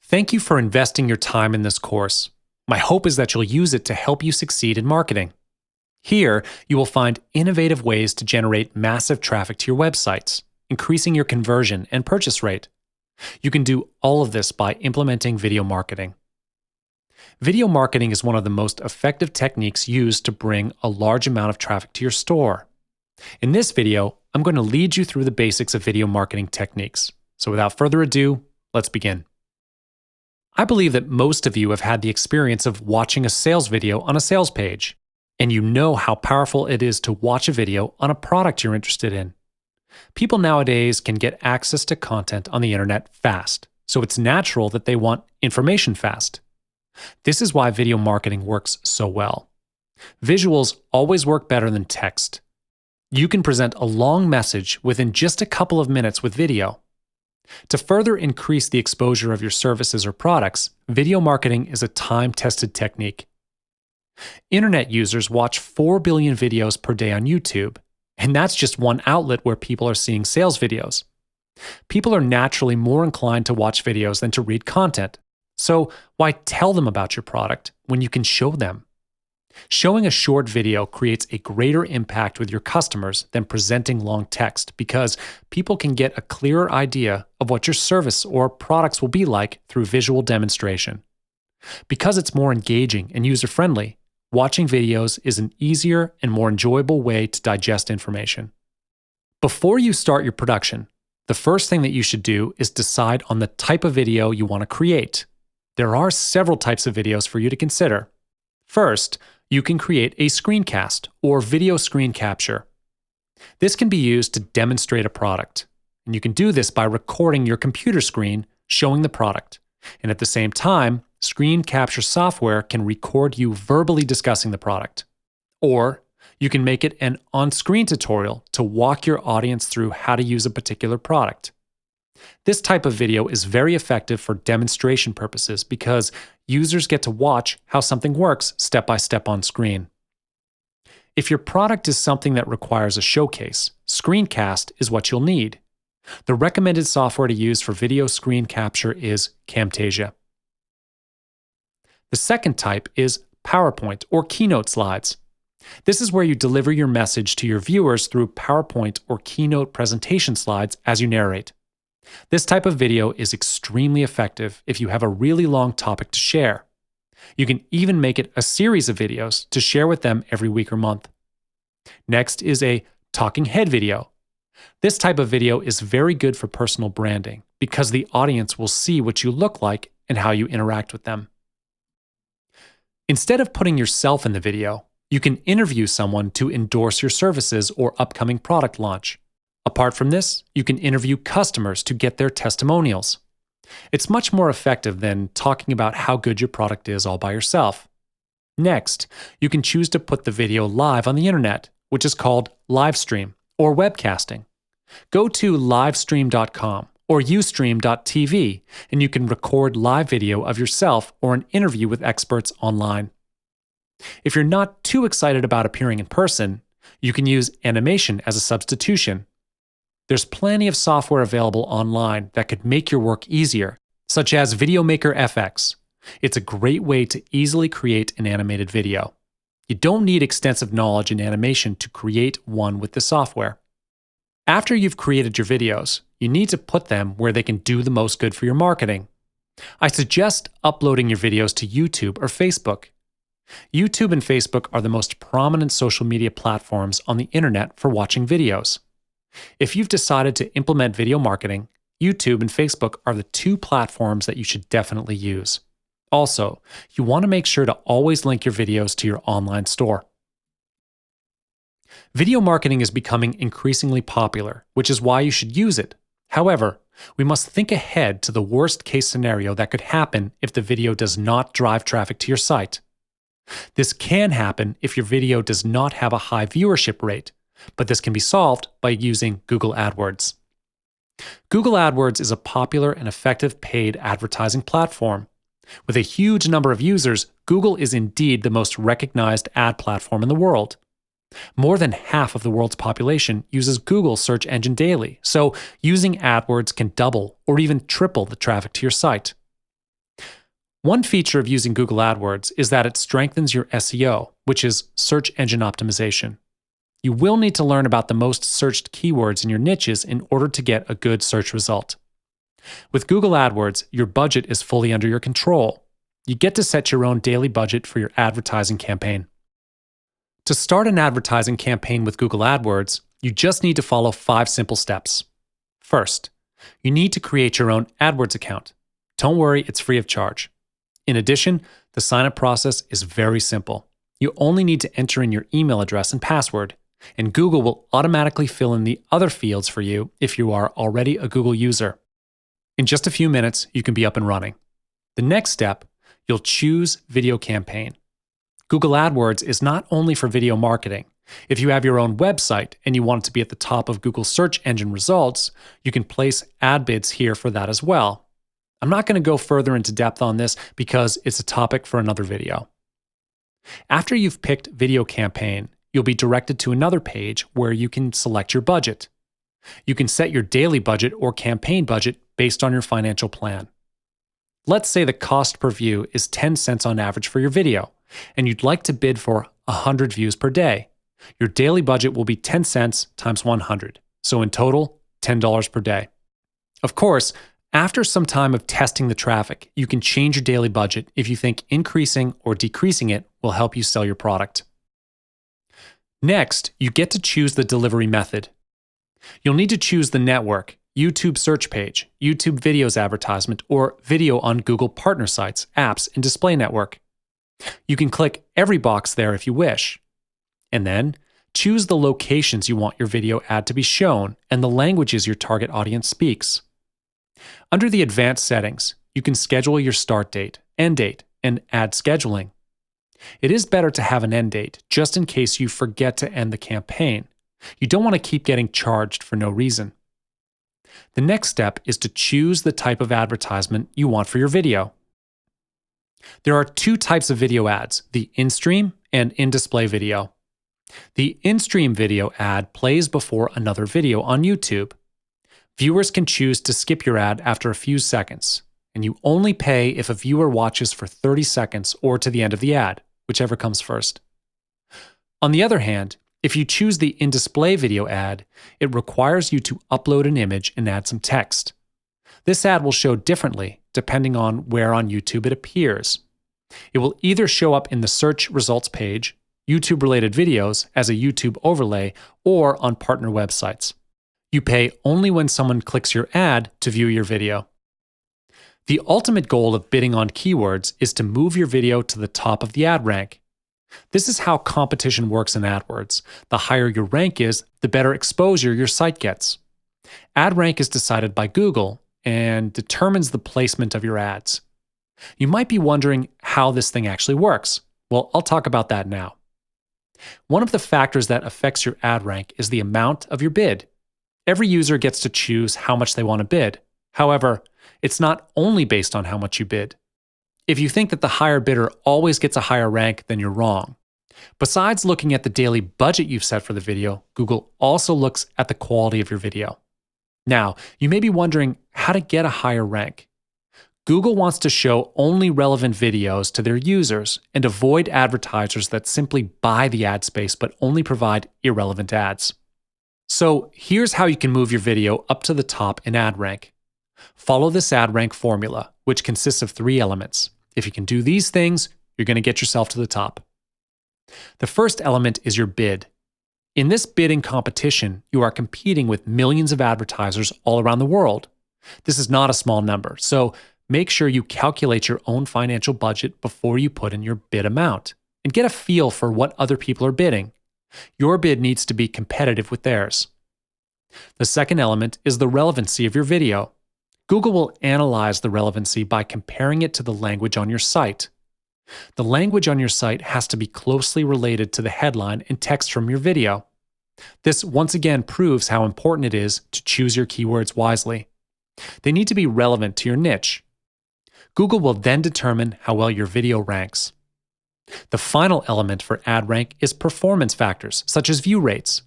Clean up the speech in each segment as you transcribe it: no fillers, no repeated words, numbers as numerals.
Thank you for investing your time in this course. My hope is that you'll use it to help you succeed in marketing. Here, you will find innovative ways to generate massive traffic to your websites, increasing your conversion and purchase rate. You can do all of this by implementing video marketing. Video marketing is one of the most effective techniques used to bring a large amount of traffic to your store. In this video, I'm going to lead you through the basics of video marketing techniques. So without further ado, let's begin. I believe that most of you have had the experience of watching a sales video on a sales page, and you know how powerful it is to watch a video on a product you're interested in. People nowadays can get access to content on the internet fast, so it's natural that they want information fast. This is why video marketing works so well. Visuals always work better than text. You can present a long message within just a couple of minutes with video. To further increase the exposure of your services or products, video marketing is a time-tested technique. Internet users watch 4 billion videos per day on YouTube, and that's just one outlet where people are seeing sales videos. People are naturally more inclined to watch videos than to read content. So why tell them about your product when you can show them? Showing a short video creates a greater impact with your customers than presenting long text because people can get a clearer idea of what your service or products will be like through visual demonstration. Because it's more engaging and user-friendly, watching videos is an easier and more enjoyable way to digest information. Before you start your production, the first thing that you should do is decide on the type of video you want to create. There are several types of videos for you to consider. First, you can create a screencast or video screen capture. This can be used to demonstrate a product, and you can do this by recording your computer screen showing the product. And at the same time, screen capture software can record you verbally discussing the product. Or you can make it an on-screen tutorial to walk your audience through how to use a particular product. This type of video is very effective for demonstration purposes because users get to watch how something works step by step on screen. If your product is something that requires a showcase, screencast is what you'll need. The recommended software to use for video screen capture is Camtasia. The second type is PowerPoint or Keynote slides. This is where you deliver your message to your viewers through PowerPoint or Keynote presentation slides as you narrate. This type of video is extremely effective if you have a really long topic to share. You can even make it a series of videos to share with them every week or month. Next is a talking head video. This type of video is very good for personal branding because the audience will see what you look like and how you interact with them. Instead of putting yourself in the video, you can interview someone to endorse your services or upcoming product launch. Apart from this, you can interview customers to get their testimonials. It's much more effective than talking about how good your product is all by yourself. Next, you can choose to put the video live on the internet, which is called live stream or webcasting. Go to livestream.com or ustream.tv and you can record live video of yourself or an interview with experts online. If you're not too excited about appearing in person, you can use animation as a substitution. There's plenty of software available online that could make your work easier, such as VideoMaker FX. It's a great way to easily create an animated video. You don't need extensive knowledge in animation to create one with the software. After you've created your videos, you need to put them where they can do the most good for your marketing. I suggest uploading your videos to YouTube or Facebook. YouTube and Facebook are the most prominent social media platforms on the internet for watching videos. If you've decided to implement video marketing, YouTube and Facebook are the two platforms that you should definitely use. Also, you want to make sure to always link your videos to your online store. Video marketing is becoming increasingly popular, which is why you should use it. However, we must think ahead to the worst-case scenario that could happen if the video does not drive traffic to your site. This can happen if your video does not have a high viewership rate, but this can be solved by using Google AdWords. Google AdWords is a popular and effective paid advertising platform. With a huge number of users, Google is indeed the most recognized ad platform in the world. More than half of the world's population uses Google search engine daily, so using AdWords can double or even triple the traffic to your site. One feature of using Google AdWords is that it strengthens your SEO, which is search engine optimization. You will need to learn about the most searched keywords in your niches in order to get a good search result. With Google AdWords, your budget is fully under your control. You get to set your own daily budget for your advertising campaign. To start an advertising campaign with Google AdWords, you just need to follow 5 simple steps. First, you need to create your own AdWords account. Don't worry, it's free of charge. In addition, the sign-up process is very simple. You only need to enter in your email address and password, and Google will automatically fill in the other fields for you if you are already a Google user. In just a few minutes, you can be up and running. The next step, you'll choose video campaign. Google AdWords is not only for video marketing. If you have your own website and you want it to be at the top of Google search engine results, you can place ad bids here for that as well. I'm not going to go further into depth on this because it's a topic for another video. After you've picked video campaign, you'll be directed to another page where you can select your budget. You can set your daily budget or campaign budget based on your financial plan. Let's say the cost per view is 10 cents on average for your video, and you'd like to bid for 100 views per day. Your daily budget will be 10 cents times 100, so in total, $10 per day. Of course, after some time of testing the traffic, you can change your daily budget if you think increasing or decreasing it will help you sell your product. Next, you get to choose the delivery method. You'll need to choose the network, YouTube search page, YouTube videos advertisement, or video on Google partner sites, apps, and display network. You can click every box there if you wish. And then, choose the locations you want your video ad to be shown and the languages your target audience speaks. Under the advanced settings, you can schedule your start date, end date, and ad scheduling. It is better to have an end date just in case you forget to end the campaign. You don't want to keep getting charged for no reason. The next step is to choose the type of advertisement you want for your video. There are 2 types of video ads, the in-stream and in-display video. The in-stream video ad plays before another video on YouTube. Viewers can choose to skip your ad after a few seconds, and you only pay if a viewer watches for 30 seconds or to the end of the ad, whichever comes first. On the other hand, if you choose the in-display video ad, it requires you to upload an image and add some text. This ad will show differently depending on where on YouTube it appears. It will either show up in the search results page, YouTube-related videos as a YouTube overlay, or on partner websites. You pay only when someone clicks your ad to view your video. The ultimate goal of bidding on keywords is to move your video to the top of the ad rank. This is how competition works in AdWords. The higher your rank is, the better exposure your site gets. Ad rank is decided by Google and determines the placement of your ads. You might be wondering how this thing actually works. Well, I'll talk about that now. One of the factors that affects your ad rank is the amount of your bid. Every user gets to choose how much they want to bid. However, it's not only based on how much you bid. If you think that the higher bidder always gets a higher rank, then you're wrong. Besides looking at the daily budget you've set for the video, Google also looks at the quality of your video. Now, you may be wondering how to get a higher rank. Google wants to show only relevant videos to their users and avoid advertisers that simply buy the ad space but only provide irrelevant ads. So here's how you can move your video up to the top in ad rank. Follow this ad rank formula, which consists of 3 elements. If you can do these things, you're going to get yourself to the top. The first element is your bid. In this bidding competition, you are competing with millions of advertisers all around the world. This is not a small number, so make sure you calculate your own financial budget before you put in your bid amount and get a feel for what other people are bidding. Your bid needs to be competitive with theirs. The second element is the relevancy of your video. Google will analyze the relevancy by comparing it to the language on your site. The language on your site has to be closely related to the headline and text from your video. This once again proves how important it is to choose your keywords wisely. They need to be relevant to your niche. Google will then determine how well your video ranks. The final element for ad rank is performance factors, such as view rates.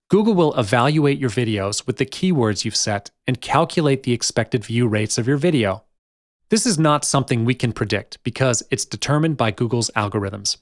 Google will evaluate your videos with the keywords you've set and calculate the expected view rates of your video. This is not something we can predict because it's determined by Google's algorithms.